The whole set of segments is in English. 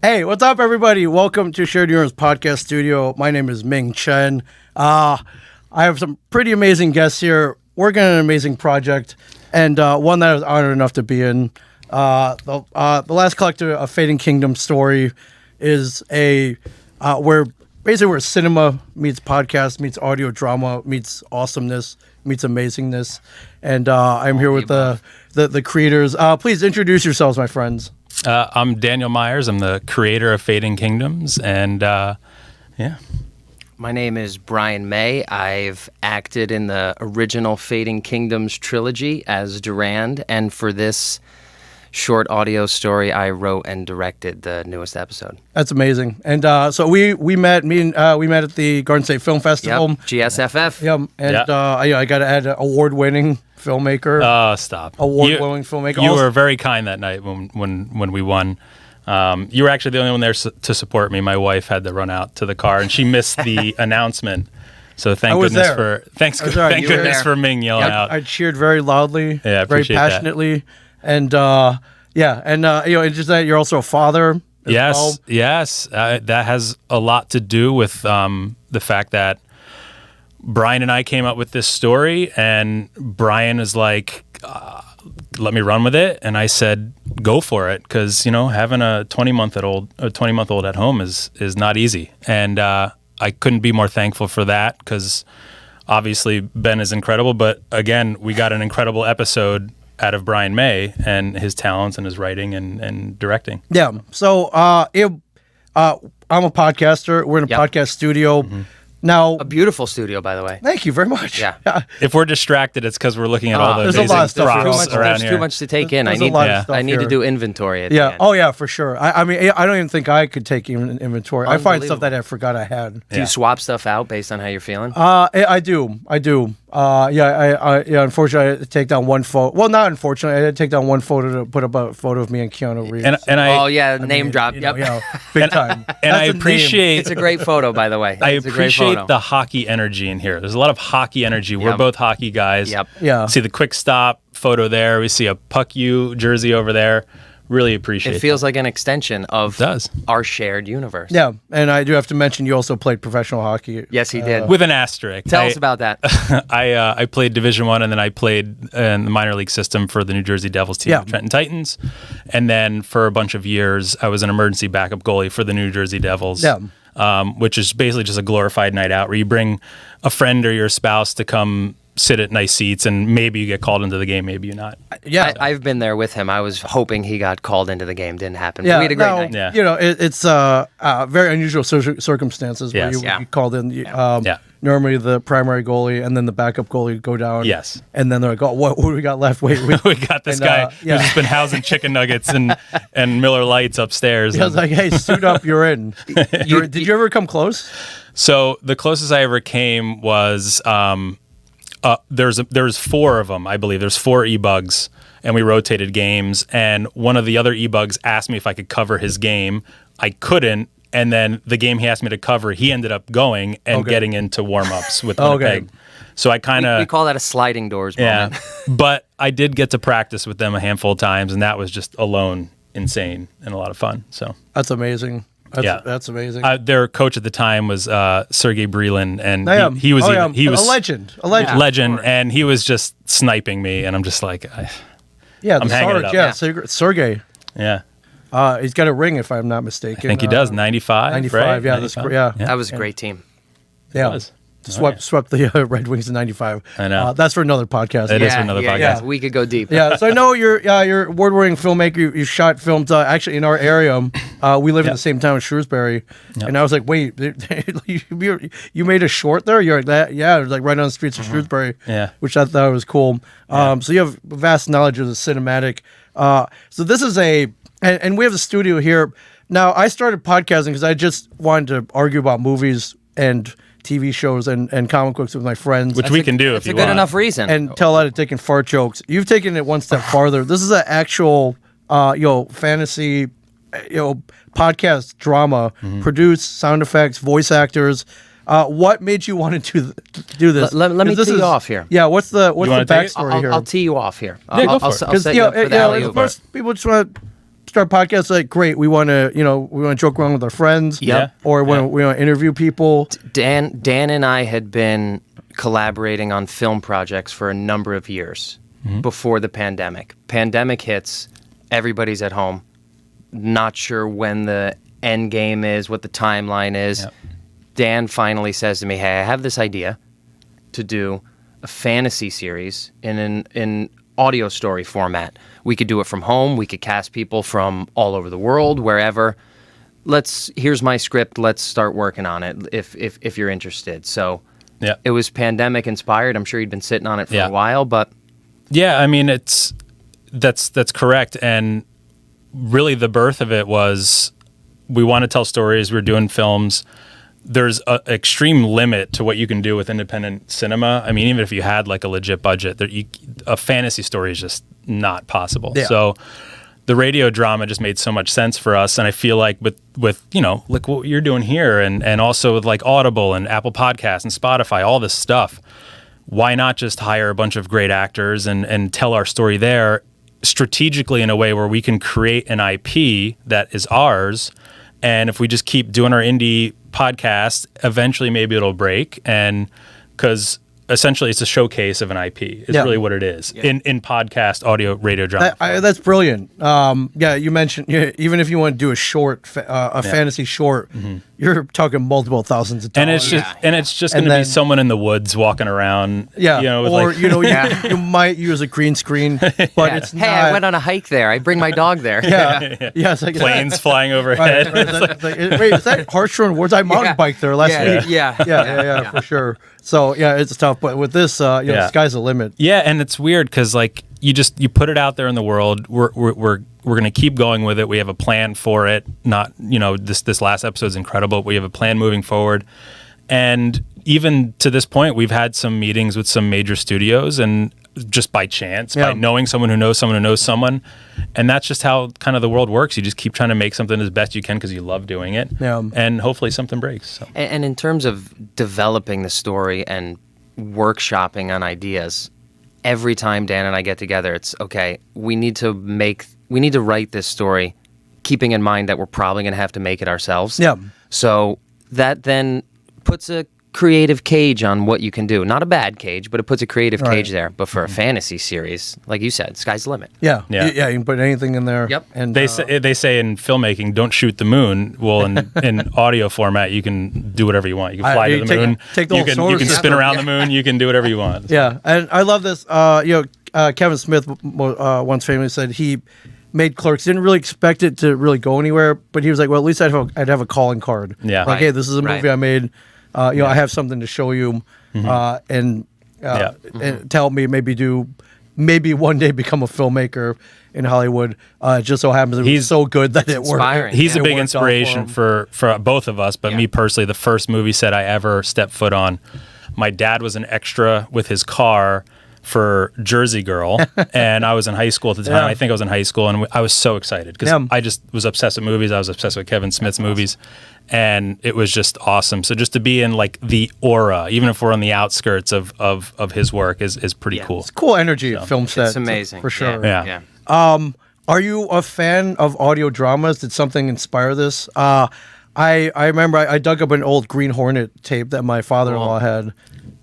Hey, what's up, everybody? Welcome to Shared Universe Podcast Studio. My name is Ming Chen. I have some pretty amazing guests here working on an amazing project, and one that I was honored enough to be in. The Last Collector, a Fading Kingdom story, is where cinema meets podcast, meets audio drama, meets awesomeness, meets amazingness. And I'm here with the creators. Please introduce yourselves, my friends. I'm Daniel Myers. I'm the creator of Fading Kingdoms, and yeah. My name is Brian May. I've acted in the original Fading Kingdoms trilogy as Durand, and for this short audio story, I wrote and directed the newest episode. That's amazing. And so we met at the Garden State Film Festival. Yep, GSFF. Yep. And I got to add award-winning filmmaker. Oh, stop. Award-winning filmmaker. You were very kind that night when we won. You were actually the only one there to support me. My wife had to run out to the car, and she missed the announcement. So thank goodness for Ming yelling out. I cheered very loudly, very passionately, and it's just that you're also a father. Yes. That has a lot to do with the fact that Brian and I came up with this story, and Brian is like, let me run with it. And I said, go for it. Because, having a 20-month-old at home is not easy. And I couldn't be more thankful for that, because obviously Ben is incredible. But again, we got an incredible episode out of Brian May and his talents and his writing and directing. Yeah. So I'm a podcaster. We're in a podcast studio. Mm-hmm. Now, a beautiful studio, by the way. Thank you very much. Yeah. If we're distracted, it's because we're looking at all the amazing props around here. Too much to take in. I need to do inventory at the end. Oh, yeah, for sure. I mean, I don't even think I could take even inventory. I find stuff that I forgot I had. Do you swap stuff out based on how you're feeling? I do. Unfortunately, I had to take down one photo. Well, not unfortunately, I had to take down one photo to put up a photo of me and Keanu Reeves. Name drop. Yep. Big time. And I appreciate... It's a great photo, by the way. I appreciate the hockey energy in here. There's a lot of hockey energy. We're both hockey guys. Yep. Yeah. See the quick stop photo there. We see a Puck U jersey over there. Really appreciate it. It feels like an extension of our shared universe. Yeah, and I do have to mention you also played professional hockey. Yes, he did. With an asterisk. Tell us about that. I played Division I, and then I played in the minor league system for the New Jersey Devils team, the Trenton Titans. And then for a bunch of years, I was an emergency backup goalie for the New Jersey Devils, which is basically just a glorified night out where you bring a friend or your spouse to come sit at nice seats, and maybe you get called into the game, maybe you're not. Yeah, I've been there with him. I was hoping he got called into the game. Didn't happen. Yeah, we had a great night. Yeah. It's very unusual circumstances where you called in. Normally the primary goalie and then the backup goalie go down. Yes. And then they're like, oh, what do we got left? Wait. We got this guy who's just been housing chicken nuggets and Miller Lights upstairs. I was like, hey, suit up, you're in. Did you ever come close? So the closest I ever came was... there's 4 of them, I believe. There's 4 e-bugs, and we rotated games. And one of the other e-bugs asked me if I could cover his game. I couldn't. And then the game he asked me to cover, he ended up going and getting into warm-ups with Winnipeg. So I kind of... We call that a sliding doors moment. But I did get to practice with them a handful of times, and that was just alone insane and a lot of fun. So that's amazing. That's amazing. Their coach at the time was Sergey Brilin, and he was a legend. Legend, and he was just sniping me, and I'm just like, I'm hanging it up. Sergey. Yeah. He's got a ring, if I'm not mistaken. I think he does. 95. 95. Right? Yeah, 95. That was a great team. Yeah. Swept the Red Wings in '95. I know. That's for another podcast. It is for another podcast. Yeah. We could go deep. Yeah. So I know you're award-winning filmmaker. You shot films actually in our area. We live in the same town as Shrewsbury, and I was like, wait, you made a short there? You're like that? Yeah, it was like right on the streets of Shrewsbury. Yeah. Which I thought was cool. So you have vast knowledge of the cinematic. So this is and we have the studio here. Now I started podcasting because I just wanted to argue about movies and TV shows and comic books with my friends. Which we can do if you want. It's a good enough reason. And tell a lot of dick and fart jokes. You've taken it one step farther. This is an actual, fantasy, podcast drama, produced, sound effects, voice actors. What made you want to do this? Let me tee you off here. Yeah, what's the backstory here? I'll tee you off here. Yeah, go for it. I'll set you up for the alley-oop. Most people just want to start podcasts, like, great, we want to, we want to joke around with our friends. Yep. Or we want to interview people. Dan and I had been collaborating on film projects for a number of years before the pandemic. Pandemic hits, everybody's at home, not sure when the end game is, what the timeline is. Yep. Dan finally says to me, hey, I have this idea to do a fantasy series in an audio story format. We could do it from home. We could cast people from all over the world, wherever. Here's my script. Let's start working on it if you're interested. So it was pandemic inspired. I'm sure he'd been sitting on it for a while, but yeah, I mean, that's correct. And really the birth of it was, we want to tell stories. We're doing films. There's an extreme limit to what you can do with independent cinema. I mean, even if you had like a legit budget, a fantasy story is just not possible. Yeah. So the radio drama just made so much sense for us. And I feel like with like what you're doing here and also with like Audible and Apple Podcasts and Spotify, all this stuff, why not just hire a bunch of great actors and tell our story there strategically in a way where we can create an IP that is ours. And if we just keep doing our indie podcast, eventually maybe it'll break. And because essentially it's a showcase of an IP. It's really what it is in podcast, audio, radio, drama. That's brilliant. You mentioned even if you want to do a short, fantasy short, you're talking multiple thousands of dollars. And it's just going to be someone in the woods walking around. You might use a green screen, but it's not. Hey, I went on a hike there. I bring my dog there. Yes, planes flying overhead. Right. Wait, is that Hartshorn Woods? I mountain biked there last week. Yeah, for sure. So it's tough, but with this, the sky's the limit. Yeah, and it's weird because like you put it out there in the world. We're going to keep going with it. We have a plan for it. Not this last episode's incredible. We have a plan moving forward, and even to this point, we've had some meetings with some major studios, and just by chance, by knowing someone who knows someone who knows someone, and that's just how kind of the world works. You just keep trying to make something as best you can because you love doing it, and hopefully something breaks. So. And in terms of developing the story and workshopping on ideas, every time Dan and I get together, it's okay. We need to write this story, keeping in mind that we're probably going to have to make it ourselves. Yeah. So that then puts a creative cage on what you can do. Not a bad cage, but it puts a creative cage there. But for a fantasy series, like you said, sky's the limit. Yeah. You can put anything in there. Yep. And they say in filmmaking, don't shoot the moon. Well, in audio format, you can do whatever you want. You can fly to the moon. You can spin around the moon. You can do whatever you want. Yeah, and I love this. Kevin Smith once famously said he made Clerks, didn't really expect it to really go anywhere, but he was like, well, at least I'd have a calling card. Yeah. Like, hey, this is a movie I made. I have something to show you, and to help me maybe one day become a filmmaker in Hollywood. It just so happens he's so good that it worked. He's a big inspiration for both of us, but me personally, the first movie set I ever stepped foot on, my dad was an extra with his car for Jersey Girl, and I was in high school at the time. I think I was in high school, and I was so excited because I just was obsessed with movies. I was obsessed with Kevin Smith's movies, and it was just awesome. So just to be in like the aura, even if we're on the outskirts of his work, is pretty cool. It's cool energy at film set. It's amazing for sure. Yeah. Are you a fan of audio dramas? Did something inspire this? I remember I dug up an old Green Hornet tape that my father-in-law had.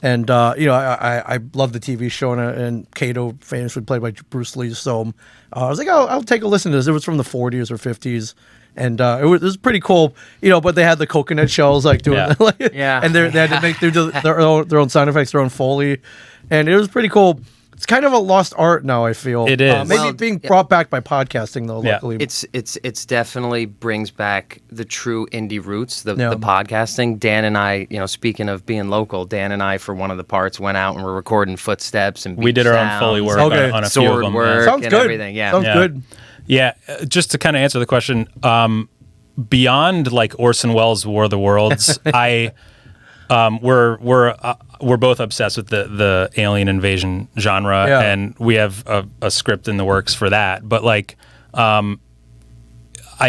And, I love the TV show, and Kato famously played by Bruce Lee. So I was like, I'll take a listen to this. It was from the 40s or 50s. And it was pretty cool, but they had the coconut shells like doing and they had to make their own sound effects, their own Foley. And it was pretty cool. It's kind of a lost art now, I feel. It is. Maybe being brought back by podcasting, though, luckily. It's definitely brings back the true indie roots, the podcasting. Dan and I, speaking of being local, Dan and I, for one of the parts, went out and were recording footsteps and we did our own Foley work on a few of them. Work Sounds and good. Everything. Yeah. Sounds good. Yeah, just to kind of answer the question, beyond like Orson Welles' War of the Worlds, we're both obsessed with the alien invasion genre, and we have a script in the works for that. But like, I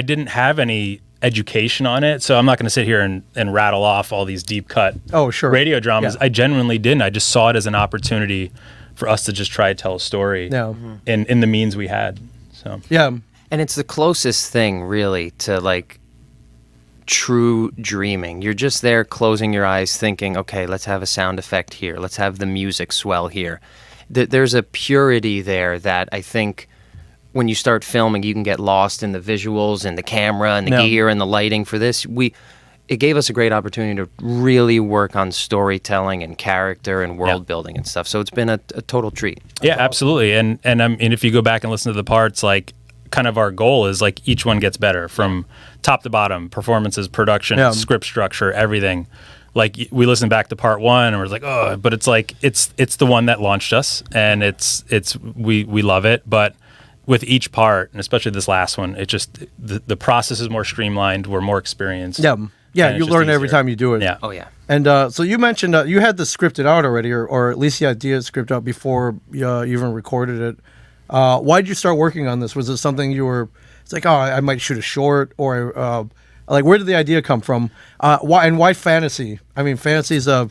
didn't have any education on it, so I'm not going to sit here and rattle off all these deep cut radio dramas. I genuinely didn't. I just saw it as an opportunity for us to just try to tell a story in the means we had. So And it's the closest thing, really, to like true dreaming. You're just there closing your eyes thinking, okay, let's have a sound effect here. Let's have the music swell here. There's a purity there that I think when you start filming, you can get lost in the visuals and the camera and the gear and the lighting for this. It gave us a great opportunity to really work on storytelling and character and world building and stuff. So it's been a total treat. Yeah, absolutely. And I mean, if you go back and listen to the parts, like kind of our goal is like each one gets better from top to bottom, performances, production, script structure, everything. Like we listened back to part 1 and we're like, oh, but it's like it's the one that launched us, and we love it. But with each part, and especially this last one, it just the process is more streamlined. We're more experienced. Yeah, you learn every time you do it. Yeah. Oh yeah. And so you mentioned you had the scripted out already, or at least the idea scripted out before you even recorded it. Why did you start working on this? Was it something you were? It's like, oh, I might shoot a short, or like, where did the idea come from? Why fantasy? I mean, fantasy is a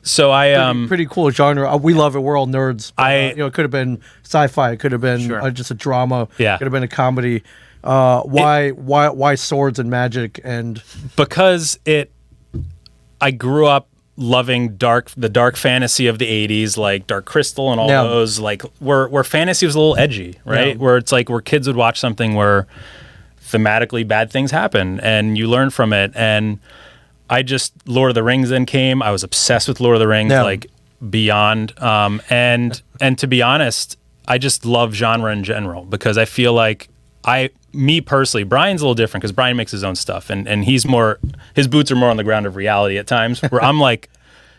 pretty cool genre. We love it. We're all nerds. But, it could have been sci-fi. It could have been just a drama. Yeah. It could have been a comedy. Why swords and magic? And because I grew up loving the dark fantasy of the 80s, like Dark Crystal and all those, like where fantasy was a little edgy, right? Where it's like where kids would watch something where thematically bad things happen and you learn from it. And Lord of the Rings then came. I was obsessed with Lord of the Rings, like beyond. And to be honest, I just love genre in general because I feel like me personally, Brian's a little different because Brian makes his own stuff and his boots are more on the ground of reality at times, where I'm like,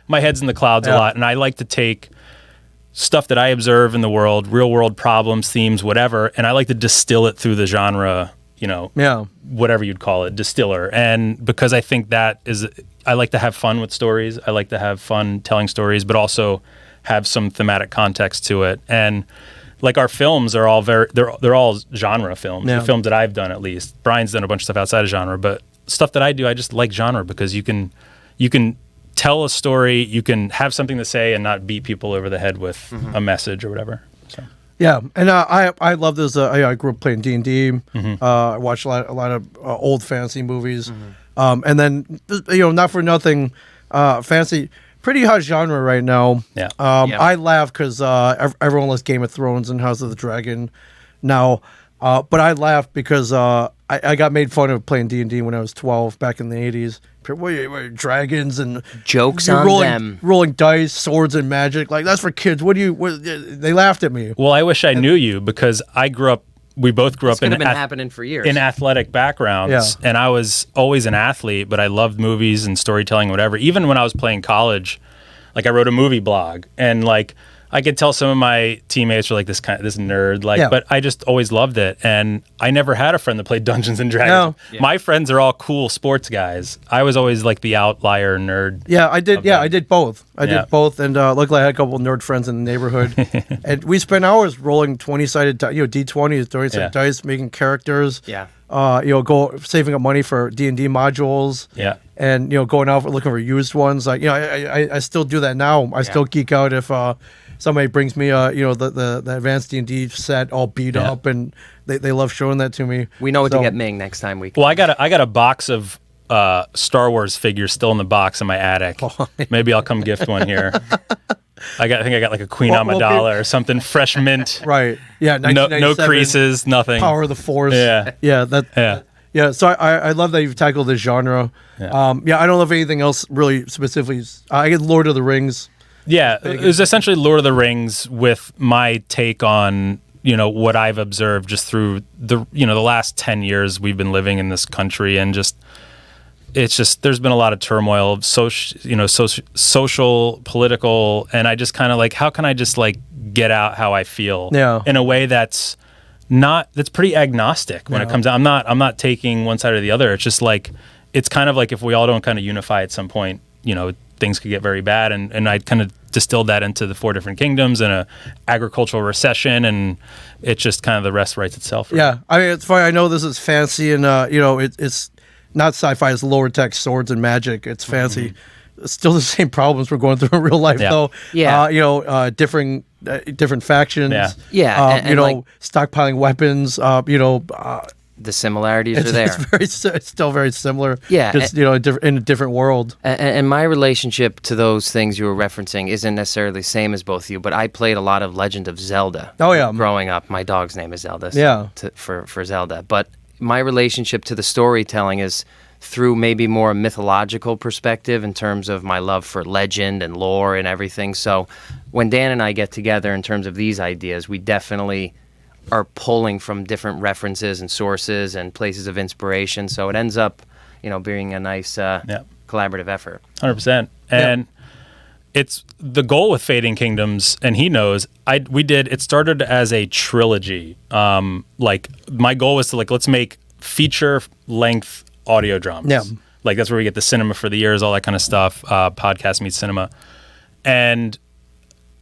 my head's in the clouds a lot, and I like to take stuff that I observe in the world, real world problems, themes, whatever, and I like to distill it through the genre, whatever you'd call it, distiller. And because I think I like to have fun with stories, I like to have fun telling stories, but also have some thematic context to it. And like our films are all they're all genre films. The films that I've done, at least. Brian's done a bunch of stuff outside of genre, but stuff that I do, I just like genre because you can tell a story, you can have something to say and not beat people over the head with a message or whatever. So. Yeah, and I love this. I grew up playing D&D. I watched a lot of old fantasy movies, and then not for nothing, fantasy. Pretty hot genre right now. Yeah. I laugh because everyone loves Game of Thrones and House of the Dragon now. But I laugh because I got made fun of playing D&D when I was 12 back in the 80s. Dragons and jokes on them. Rolling dice, swords and magic. Like, that's for kids. They laughed at me. Well, I wish I knew you because we both grew up in happening for years. In athletic backgrounds, and I was always an athlete, but I loved movies and storytelling, whatever. Even when I was playing college, like I wrote a movie blog, and like I could tell some of my teammates were like this nerd, but I just always loved it, and I never had a friend that played Dungeons and Dragons. No. Yeah. My friends are all cool sports guys. I was always like the outlier nerd. Yeah, I did. Yeah, I did both. I did both, and luckily I had a couple of nerd friends in the neighborhood, and we spent hours rolling 20-sided, D20s, 30-sided dice, making characters. Yeah. Go saving up money for D&D modules. Yeah. And going out looking for used ones. Like I still do that now. I still geek out if somebody brings me the advanced D&D set all beat up, and they love showing that to me. We know what to get Ming next time we come. Well, I got a box of Star Wars figures still in the box in my attic. Maybe I'll come gift one here. I think I got like a Queen Amidala or something, fresh mint. Right. Yeah. No creases, nothing. Power of the Force. Yeah. Yeah. So I love that you've tackled this genre. Yeah. I don't know if anything else really specifically. I get Lord of the Rings. Yeah, it was essentially Lord of the Rings with my take on what I've observed just through the last 10 years we've been living in this country, and there's been a lot of turmoil of social, political, and I just kind of like, how can I just like get out how I feel in a way that's pretty agnostic when it comes out. I'm not taking one side or the other. It's just like, it's kind of like if we all don't kind of unify at some point, things could get very bad, and I kind of distilled that into the 4 different kingdoms and a agricultural recession, and it just kind of the rest writes itself. Right? Yeah, I mean, it's funny. I know this is fancy, and it's not sci-fi. It's lower tech swords and magic. It's fancy. It's still the same problems we're going through in real life, though. Yeah. Different factions. Yeah. And stockpiling weapons. the similarities are there. It's still very similar. Yeah, just in a different world. And my relationship to those things you were referencing isn't necessarily the same as both of you, but I played a lot of Legend of Zelda. Oh yeah, growing up. My dog's name is Zelda. So yeah, for Zelda. But my relationship to the storytelling is through maybe more mythological perspective in terms of my love for legend and lore and everything. So when Dan and I get together in terms of these ideas, we definitely are pulling from different references and sources and places of inspiration. So it ends up, being a nice collaborative effort. 100%. And it's the goal with Fading Kingdoms, and he knows, it started as a trilogy. Like my goal was to let's make feature length audio dramas. Yeah. Like that's where we get the cinema for the years, all that kind of stuff. Podcast meets cinema. And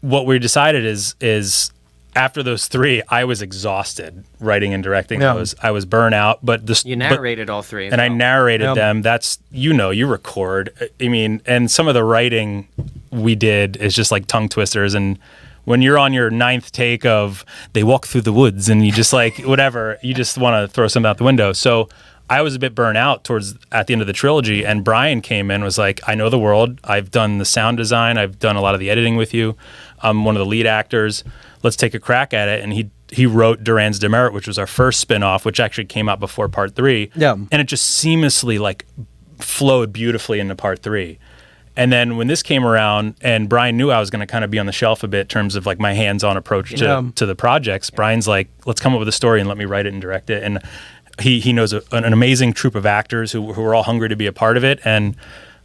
what we decided is after those 3, I was exhausted writing and directing those. I was burnt out, You narrated all 3. And I narrated them. That's, you record. I mean, and some of the writing we did is just like tongue twisters. And when you're on your 9th take of they walk through the woods and you just whatever, you just want to throw something out the window. So I was a bit burnt out at the end of the trilogy, and Brian came in and was like, I know the world. I've done the sound design. I've done a lot of the editing with you. I'm one of the lead actors. Let's take a crack at it. And he wrote Duran's Demerit, which was our first spinoff, which actually came out before part 3. Yeah. And it just seamlessly flowed beautifully into part 3. And then when this came around and Brian knew I was going to kind of be on the shelf a bit in terms of my hands-on approach to the projects, Brian's like, let's come up with a story and let me write it and direct it. And he knows an amazing troupe of actors who are all hungry to be a part of it, and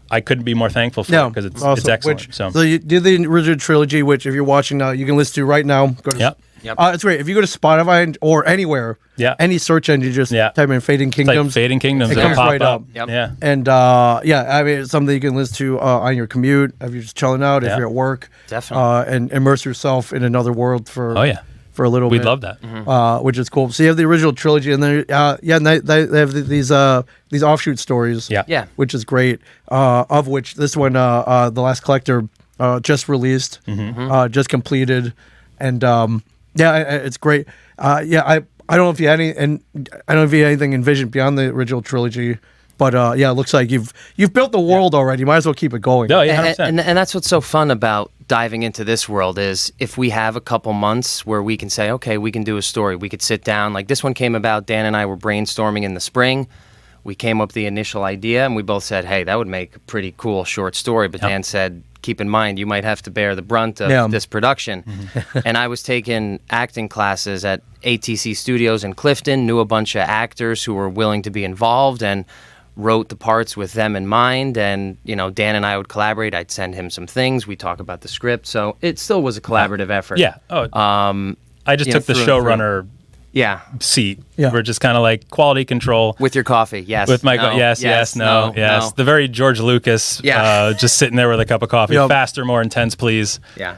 I couldn't be more thankful for it because it's excellent. So you did the original trilogy, which if you're watching now, you can listen to right now. Go to Yep. It's great. If you go to Spotify or anywhere, any search engine, just type in Fading Kingdoms. Like Fading Kingdoms. It comes right up. Yep. Yeah. And I mean, it's something you can listen to on your commute, if you're just chilling out, if you're at work. Definitely. And immerse yourself in another world for a little bit. We'd love that. Which is cool. So you have the original trilogy, and then and they have these offshoot stories. Yeah. Which is great. Of which this one, The Last Collector, just released, just completed, and it's great. I don't know if you had anything envisioned beyond the original trilogy. But it looks like you've built the world already. Might as well keep it going. Oh, yeah, 100%. And that's what's so fun about diving into this world is if we have a couple months where we can say, okay, we can do a story. We could sit down. Like this one came about, Dan and I were brainstorming in the spring. We came up with the initial idea, and we both said, hey, that would make a pretty cool short story. But Dan said, keep in mind, you might have to bear the brunt of this production. And I was taking acting classes at ATC Studios in Clifton, knew a bunch of actors who were willing to be involved, and wrote the parts with them in mind. And Dan and I would collaborate. I'd send him some things. We talk about the script. So it still was a collaborative effort. Yeah. I just took the showrunner seat. Yeah. We're just kind of like quality control with your coffee. Yes. With my no, yes. No. The very George Lucas. Just sitting there with a cup of coffee. Yep. Faster, more intense, please. Yeah.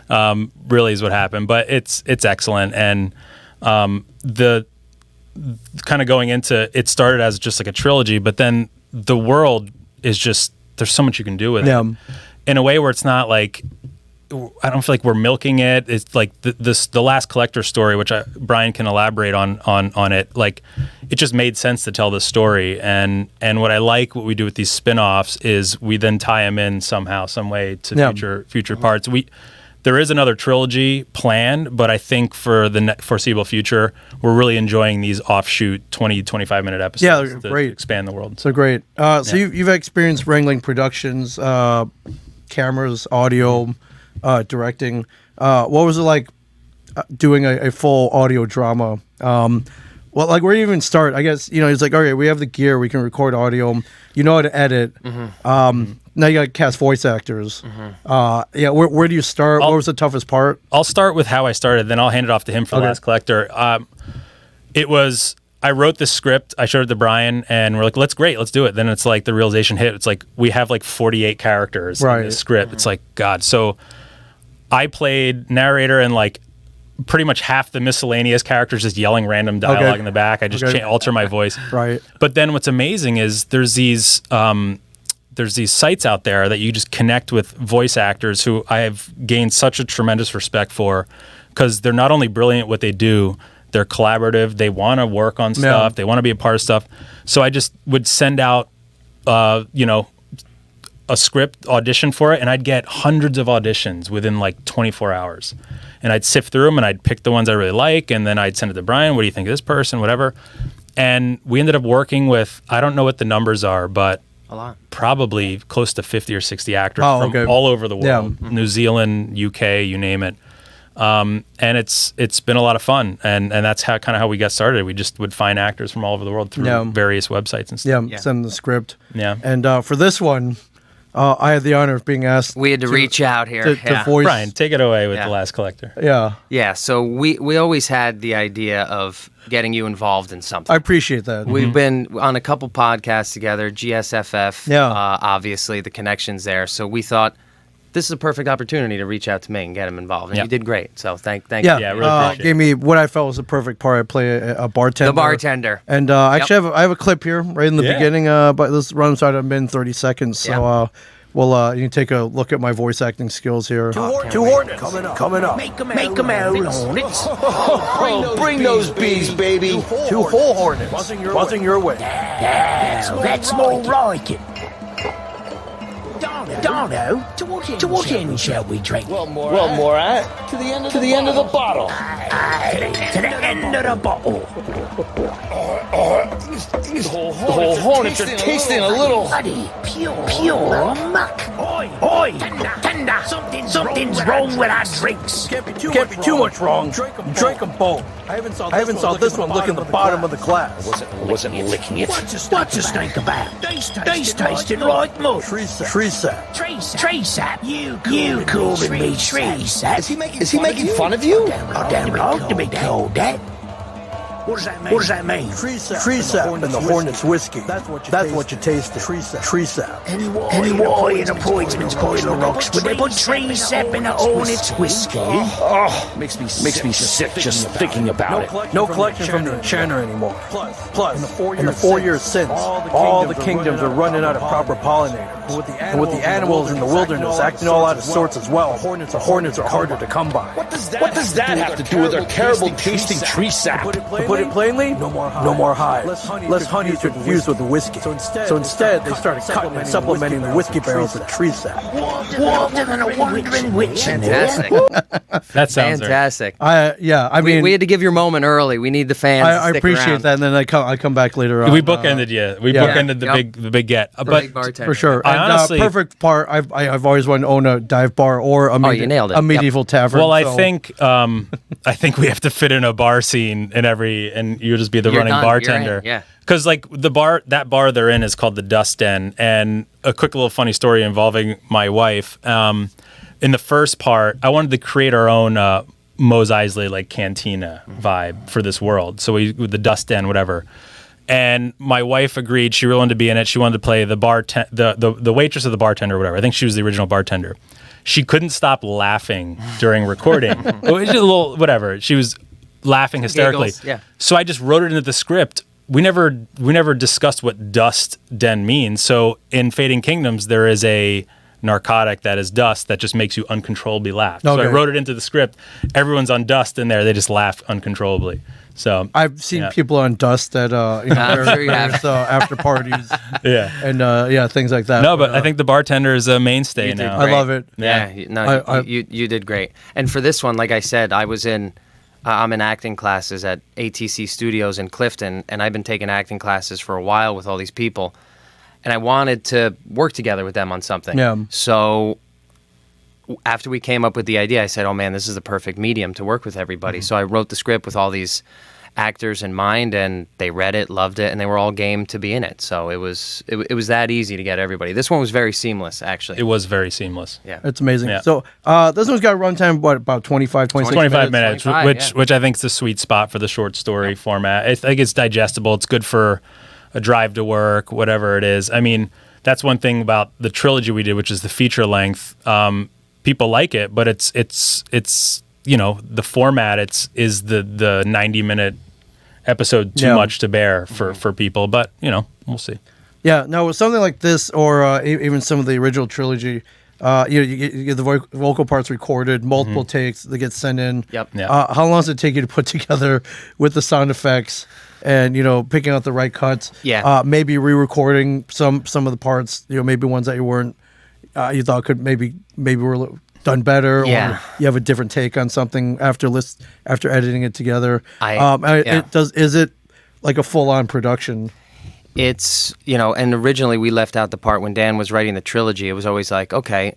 Really is what happened. But it's excellent. And the kind of going into it started as just like a trilogy, but then the world is just, there's so much you can do with it in a way where it's not like, I don't feel like we're milking it. It's like the Last Collector story, which Brian can elaborate on it. Like it just made sense to tell this story. And what we do with these spin-offs is we then tie them in somehow, some way to future parts. There is another trilogy planned, but I think for the foreseeable future, we're really enjoying these offshoot 20, 25-minute episodes. Yeah, they're to great. Expand the world. So great. So you've experienced wrangling productions, cameras, audio, directing. What was it like doing a full audio drama? Well, like where do you even start? I guess, it's like, okay, we have the gear, we can record audio, you know how to edit. Now you got to cast voice actors. Where do you start? What was the toughest part? I'll start with how I started, then I'll hand it off to him for The Last Collector. I wrote the script, I showed it to Brian, and we're like, let's do it. Then it's like the realization hit. It's like we have like 48 characters in this script. It's like, God. So I played narrator and like pretty much half the miscellaneous characters just yelling random dialogue in the back. I just alter my voice. Right. But then what's amazing is there's these sites out there that you just connect with voice actors who I have gained such a tremendous respect for, because they're not only brilliant at what they do, They're collaborative. They want to work on stuff. They want to be a part of stuff. So I just would send out, a script audition for it, and I'd get hundreds of auditions within like 24 hours. And I'd sift through them, and I'd pick the ones I really like, and then I'd send it to Brian. What do you think of this person? Whatever. And we ended up working with, I don't know what the numbers are, but a lot. Probably close to 50 or 60 actors from all over the world. Yeah. New Zealand, UK, you name it. And it's been a lot of fun, and that's how we got started. We just would find actors from all over the world through various websites and stuff. Yeah, send the script. Yeah. And for this one, I had the honor of being asked. We had to reach out here to voice. Brian, take it away with The Last Collector. Yeah. Yeah, so we always had the idea of getting you involved in something. I appreciate that. We've been on a couple podcasts together, GSFF, obviously the connections there. So we thought this is a perfect opportunity to reach out to me and get him involved. And you did great. So thank you. Yeah, really appreciate it. Gave me what I felt was the perfect part. I play a bartender. The bartender. And actually, I have a clip here right in the beginning, but this runs out of 30 seconds. So well, you can take a look at my voice acting skills here. Two hornets coming up. Make them out, hornets. Bring those bees, baby. Two whole hornets buzzing your way. That's more like it. Darno, to what end shall we drink? Well, more at to the end of the bottle. To the end of the bottle. The whole hornets are tasting a little pure muck. Oi, tender. Something's wrong with our drinks. Can't be too much wrong. Drink them both. I haven't saw this one licking the bottom of the glass. Wasn't licking it. What's the stink about? They tasted like mud. Tree sap. Tree sap. You calling me tree sap? Is he making fun of you? I don't like to be called that. What does that mean? Tree sap and the Hornets whiskey. That's what you taste. Tree sap. And why in a poisoner's coil of rocks would they put tree sap in a Hornets whiskey? Oh, makes me sick just thinking about it. No collection from the enchanter anymore. Plus, in the 4 years since, all the kingdoms are running out of proper pollinators. And with the animals in the wilderness acting all out of sorts as well, the hornets are harder to come by. What does that have to do with their terrible tasting tree sap? To put it plainly, no more hives. Less honey to infuse with the whiskey. So instead, they started cutting and supplementing the whiskey barrels with tree sap. Water than a wandering witch. Fantastic. That sounds fantastic. I mean, we had to give your moment early. We need the fans. I to stick appreciate around. that, and then I come back later on. We bookended you. We bookended the big get. The But big bartender. For sure. I And, honestly- perfect part. I've always wanted to own a dive bar or you nailed it. a medieval tavern. Well, so- I think we have to fit in a bar scene in and you'll just be the You're running done. You're bartender. in, yeah. Because like that bar they're in is called the Dust Den, and a quick little funny story involving my wife. In the first part, I wanted to create our own Mos Eisley like cantina vibe for this world. So with the Dust Den, whatever. And my wife agreed. She really wanted to be in it. She wanted to play the waitress or the bartender or whatever. I think she was the original bartender. She couldn't stop laughing during recording. It was just a little whatever. She was laughing hysterically. Giggles, yeah. So I just wrote it into the script. We never discussed what dust den means. So in Fading Kingdoms, there is a narcotic that is dust that just makes you uncontrollably laugh. So I wrote it into the script. Everyone's on dust in there. They just laugh uncontrollably. So I've seen people on dust at sure you have. there's, after parties yeah. and things like that. No, but I think the bartender is a mainstay now. I love it. Yeah, you did great. And for this one, like I said, I'm in acting classes at ATC Studios in Clifton, and I've been taking acting classes for a while with all these people, and I wanted to work together with them on something. Yeah. So after we came up with the idea, I said, oh man, this is the perfect medium to work with everybody. So I wrote the script with all these actors in mind, and they read it, loved it, and they were all game to be in it. So it was that easy to get everybody. This one was very seamless, actually. It was very seamless. Yeah. It's amazing. Yeah. So this one's got a runtime, about 26 25 minutes, 25, which I think is the sweet spot for the short story format. I think it's digestible. It's good for a drive to work, whatever it is. I mean, that's one thing about the trilogy we did, which is the feature length. People like it, but it's the format is the 90-minute episode too much to bear for people, but we'll see. Yeah, no, with something like this or even some of the original trilogy, you get the vocal parts recorded, multiple takes, they get sent in. Yep. Yeah. How long does it take you to put together with the sound effects and picking out the right cuts? Yeah. Maybe re-recording some of the parts. Maybe ones that you weren't you thought could maybe were done better. Yeah. Or you have a different take on something after editing it together. Yeah. Is it like a full-on production? It's, and originally we left out the part when Dan was writing the trilogy. It was always like, okay,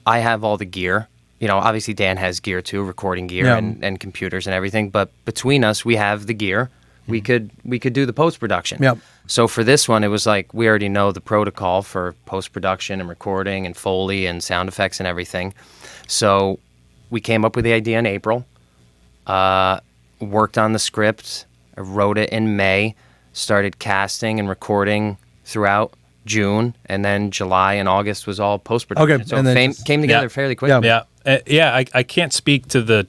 I have all the gear. Obviously Dan has gear too, recording gear and computers and everything. But between us, we have the gear. We could do the post-production. Yep. So for this one, it was like we already know the protocol for post-production and recording and Foley and sound effects and everything. So we came up with the idea in April, worked on the script, wrote it in May, started casting and recording throughout June, and then July and August was all post-production. Okay, So and then it came together fairly quickly. I can't speak to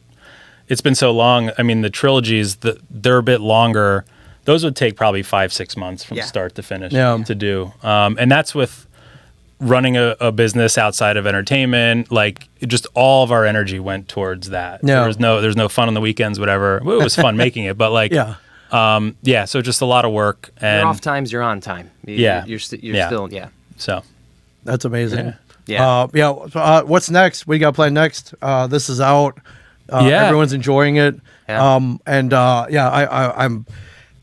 it's been so long. I mean, the trilogies, they're a bit longer. Those would take probably 5-6 months from start to finish to do. And that's with running a business outside of entertainment. Like, just all of our energy went towards that. Yeah. There's no fun on the weekends, whatever. Well, it was fun making it, but like, so just a lot of work. And Your off times, you're on time. You're still. So That's amazing. Yeah. What's next? What do you got planned next? This is out. Everyone's enjoying it. Yeah. I'm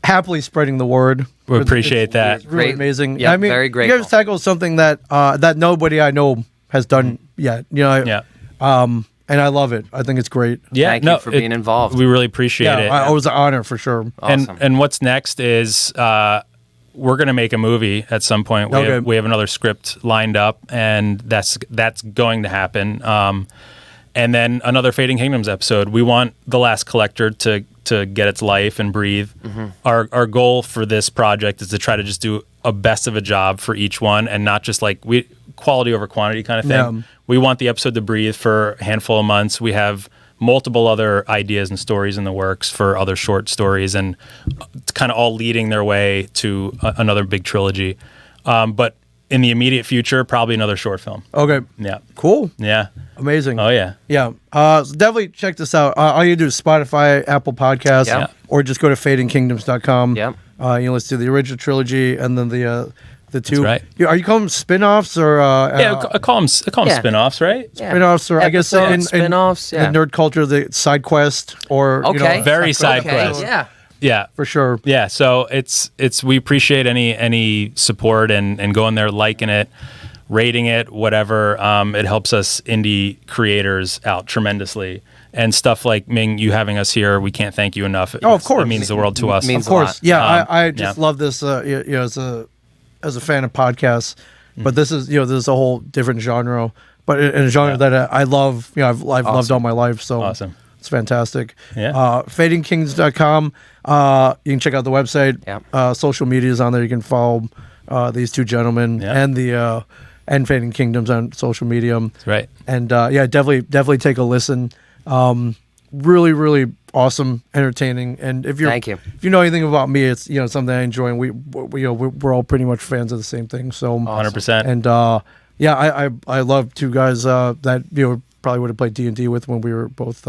happily spreading the word. we appreciate that. It's really Great. amazing. Yeah, I mean, very you grateful. guys tackled something that nobody I know has done yet. And I love it. I think it's great. Yeah, Thank you for being involved. We really appreciate it. It was an honor for sure. Awesome. And what's next is we're going to make a movie at some point. We have another script lined up, and that's going to happen. And then another Fading Kingdoms episode. We want The Last Collector to get its life and breathe. Mm-hmm. Our goal for this project is to try to just do a best of a job for each one, and not just like quality over quantity kind of thing. Yeah. We want the episode to breathe for a handful of months. We have multiple other ideas and stories in the works for other short stories, and it's kind of all leading their way to another big trilogy. But in the immediate future, probably another short film. Okay. Yeah. Cool. Yeah. Amazing. Oh, yeah. Yeah. So definitely check this out. All you do is Spotify, Apple Podcasts, Yeah. or just go to fadingkingdoms.com. Yep. Let's do the original trilogy and then the two. right. Are you calling them spin-offs or I call them spin-offs, right? spin-offs or I guess in spin-offs, in nerd culture, the side quest or Okay. Very side quest. Yeah. Yeah. for sure. Yeah, so it's we appreciate any support and going there, liking it, rating it, whatever. It helps us indie creators out tremendously. And stuff like Ming, you having us here, we can't thank you enough. Of course. It means the world to us. means Of course. a lot. Yeah, I just yeah. love this as a fan of podcasts. But this is this is a whole different genre. But in a genre that I love, I've loved all my life. So Awesome. It's fantastic. Yeah. Fadingkings.com. You can check out the website. Yep. Social media is on there. You can follow these two gentlemen Yeah. and the and Fading Kingdoms on social media. That's right. And definitely take a listen. Really, really awesome, entertaining. And if Thank you. if you know anything about me, it's something I enjoy. And we're all pretty much fans of the same thing. So 100%. And I love two guys that probably would have played D&D with when we were both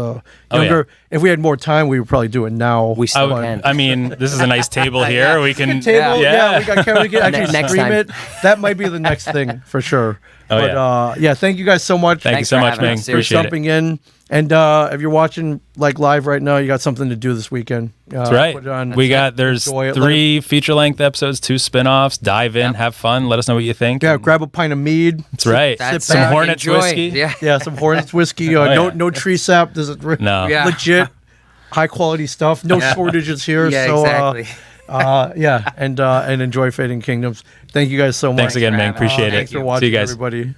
younger. If we had more time, we would probably do it now. We still can. I mean, this is a nice table here. We can Table, Yeah. we can actually Next stream time. it. That might be the next thing for sure. Oh, But thank you guys so much. Thank you Thanks so for much, having Ming. us. for Appreciate it. jumping in. And if you're watching like live right now, you got something to do this weekend. That's right. Put it on. There's Enjoy it. 3 feature-length episodes, 2 spin-offs. Dive in, have fun. Let us know what you think. Yeah, grab a pint of mead. That's right. That's Some Hornets enjoy. whiskey. Yeah. Yeah, some Hornets whiskey. yeah. No tree sap. This is No. Yeah. legit high quality stuff. No shortages here. Yeah, so exactly. and enjoy Fading Kingdoms. Thank you guys so much. Thanks again, for Ming. having us. Appreciate it. Thanks for See watching, you guys. everybody.